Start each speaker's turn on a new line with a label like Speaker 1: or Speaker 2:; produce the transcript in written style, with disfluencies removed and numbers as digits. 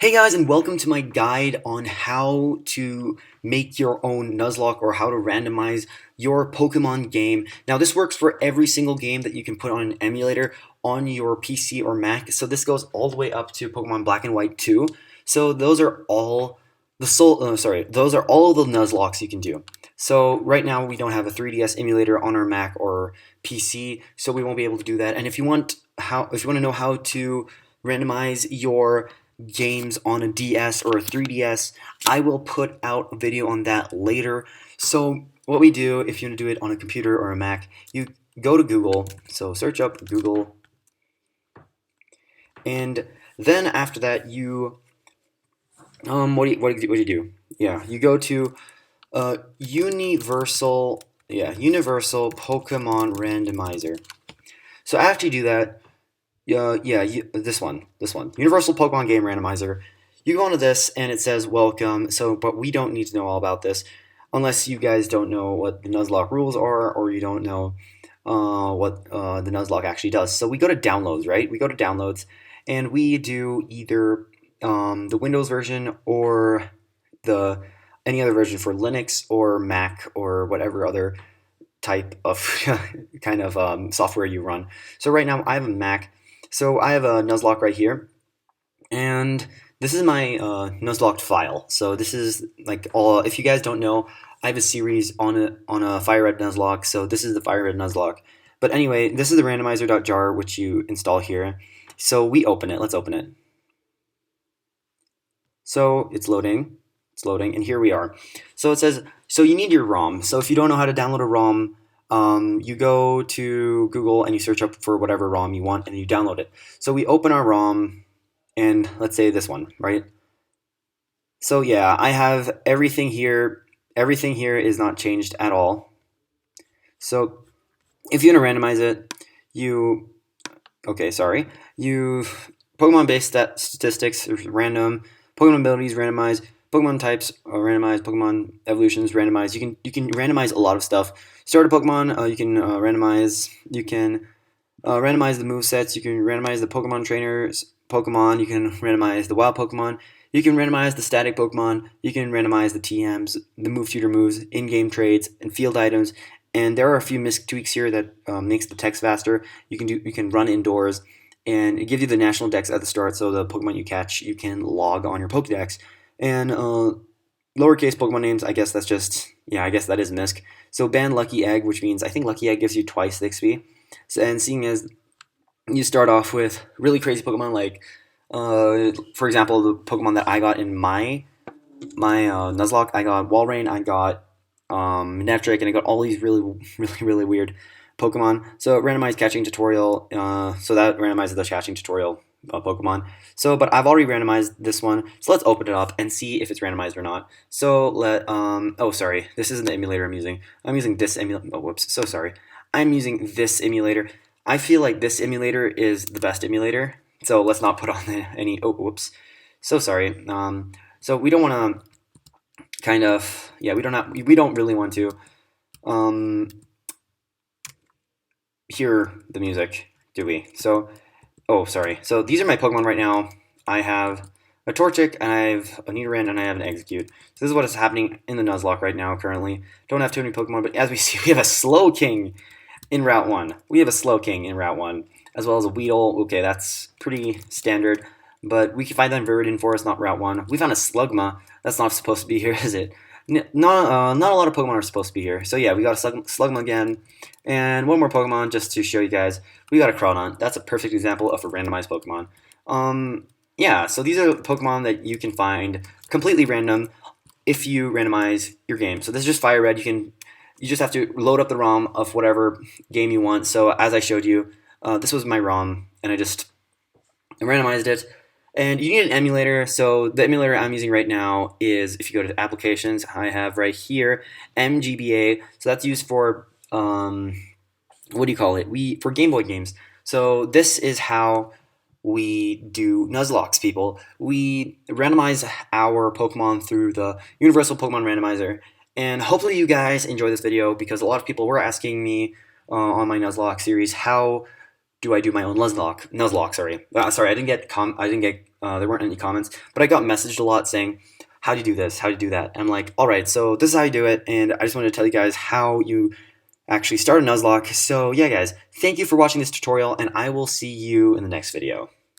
Speaker 1: Hey guys, and welcome to my guide on how to make your own Nuzlocke or how to randomize your Pokemon game. Now, this works for every single game that you can put on an emulator on your PC or Mac. So this goes all the way up to Pokemon Black and White 2. So those are all those are all of the Nuzlockes you can do. So right now we don't have a 3DS emulator on our Mac or PC, so we won't be able to do that. And if you want to know how to randomize your games on a DS or a 3DS, I will put out a video on that later. So what we do, if you want to do it on a computer or a Mac, you go to Google, so search up Google, and then after that you what do you do? Yeah, you go to Universal Pokemon Randomizer. So after you do that, this one, Universal Pokemon Game Randomizer. You go onto this, and it says welcome. So, but we don't need to know all about this, unless you guys don't know what the Nuzlocke rules are, or you don't know what the Nuzlocke actually does. So we go to downloads, right? We go to downloads, and we do either the Windows version or the any other version for Linux or Mac or whatever other type of kind of software you run. So right now I have a Mac, so I have a Nuzlocke right here, and this is my Nuzlocke file. So this is like all. If you guys don't know, I have a series on a Fire Red Nuzlocke. So this is the Fire Red Nuzlocke. But anyway, this is the randomizer.jar which you install here. So we open it. Let's open it. So it's loading. It's loading, and here we are. So it says, so you need your ROM. So if you don't know how to download a ROM, you go to Google and you search up for whatever ROM you want, and you download it. So we open our ROM, and let's say this one, right? So yeah, I have everything here. Everything here is not changed at all. So if you want to randomize it, you Pokemon-based statistics, random, Pokemon abilities, randomize, Pokemon types, randomize, Pokemon evolutions, randomize. You can randomize a lot of stuff. Starter Pokemon, you can randomize. You can randomize the movesets. You can randomize the Pokemon trainers Pokemon. You can randomize the wild Pokemon. You can randomize the static Pokemon. You can randomize the TMs, the move tutor moves, in-game trades, and field items. And there are a few misc tweaks here that makes the text faster. You can run indoors, and it gives you the national dex at the start. So the Pokemon you catch, you can log on your Pokedex. And lowercase Pokemon names, I guess that's just, I guess that is misc. So ban Lucky Egg, which means I think Lucky Egg gives you twice the XP. So, and seeing as you start off with really crazy Pokemon like, for example, the Pokemon that I got in my Nuzlocke, I got Walrein, I got Manectric, and I got all these really weird Pokemon. So randomized catching tutorial, so that randomizes the catching tutorial Pokemon. So, but I've already randomized this one, so let's open it up and see if it's randomized or not. So oh sorry, this isn't the emulator I'm using. I'm using this emulator. Oh, whoops, so sorry. I'm using this emulator. I feel like this emulator is the best emulator. So let's not put on any. Oh, whoops. So sorry. So we don't want to kind of we don't really want to hear the music, do we? So. Oh, sorry. So these are my Pokemon right now. I have a Torchic, and I have a Nidoran, and I have an Execute. So this is what is happening in the Nuzlocke right now currently. Don't have too many Pokemon, but as we see, we have a Slowking in Route 1. We have a Slowking in Route 1, as well as a Weedle. Okay, that's pretty standard, but we can find that in Viridian Forest, not Route 1. We found a Slugma. That's not supposed to be here, is it? Not a lot of Pokemon are supposed to be here. So yeah, we got a Slugma again, and one more Pokemon just to show you guys. We got a Crawdaunt. That's a perfect example of a randomized Pokemon. Yeah, so these are Pokemon that you can find completely random if you randomize your game. So this is just Fire Red. You just have to load up the ROM of whatever game you want. So as I showed you, this was my ROM, and I randomized it. And you need an emulator. So the emulator I'm using right now is, if you go to applications, I have right here MGBA. So that's used for what do you call it? For Game Boy games. So this is how we do Nuzlockes, people. We randomize our Pokemon through the Universal Pokemon Randomizer. And hopefully you guys enjoy this video, because a lot of people were asking me on my Nuzlocke series, how do I do my own Nuzlocke? Sorry, I didn't get. There weren't any comments, but I got messaged a lot saying, "How do you do this? How do you do that?" And I'm like, "All right, so this is how you do it." And I just wanted to tell you guys how you actually start a Nuzlocke. So yeah, guys, thank you for watching this tutorial, and I will see you in the next video.